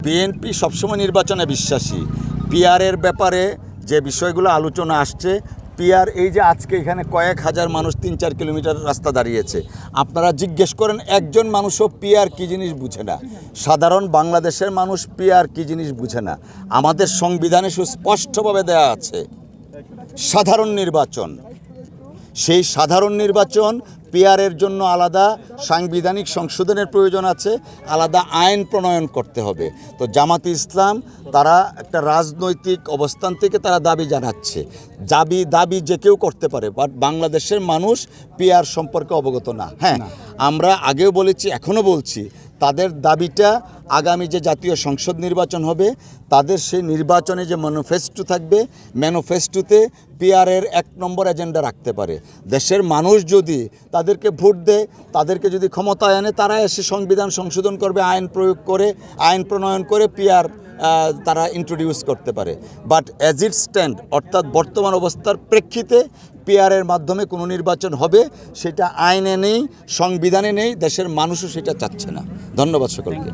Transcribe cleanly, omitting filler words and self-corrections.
BNP সবসময় নির্বাচনে বিশ্বাসী। পিআরের ব্যাপারে যে বিষয়গুলো আলোচনা আসছে, পিআর এই যে আজকে এখানে কয়েক হাজার মানুষ ৩-৪ কিলোমিটার রাস্তা দাঁড়িয়েছে, আপনারা জিজ্ঞেস করেন একজন মানুষও পিআর কী জিনিস বুঝে না। সাধারণ বাংলাদেশের মানুষ পিআর কী জিনিস বুঝে না। আমাদের সংবিধানে সুস্পষ্টভাবে দেওয়া আছে সাধারণ নির্বাচন। সেই সাধারণ নির্বাচন পিআরের জন্য আলাদা সাংবিধানিক সংশোধনের প্রয়োজন আছে, আলাদা আইন প্রণয়ন করতে হবে। তো জামাতে ইসলাম তারা একটা রাজনৈতিক অবস্থান থেকে তারা দাবি জানাচ্ছে, দাবি যে কেউ করতে পারে, বাট বাংলাদেশের মানুষ পিআর সম্পর্কে অবগত না। হ্যাঁ, আমরা আগেও বলেছি, এখনও বলছি, তাদের দাবিটা আগামী যে জাতীয় সংসদ নির্বাচন হবে, তাদের সেই নির্বাচনে যে ম্যানিফেস্টো থাকবে, ম্যানিফেস্টোতে পিআরের 1 নম্বর এজেন্ডা রাখতে পারে। দেশের মানুষ যদি তাদেরকে ভোট দেয়, তাদেরকে যদি ক্ষমতায় আনে, তারা এসে সংবিধান সংশোধন করবে, আইন প্রয়োগ করে, আইন প্রণয়ন করে পিআর তারা ইন্ট্রোডিউস করতে পারে। বাট অ্যাজ ইট স্ট্যান্ড, অর্থাৎ বর্তমান অবস্থার প্রেক্ষিতে পিআরের মাধ্যমে কোনো নির্বাচন হবে সেটা আইনে নেই, সংবিধানে নেই, দেশের মানুষও সেটা চাচ্ছে না। ধন্যবাদ সকলকে।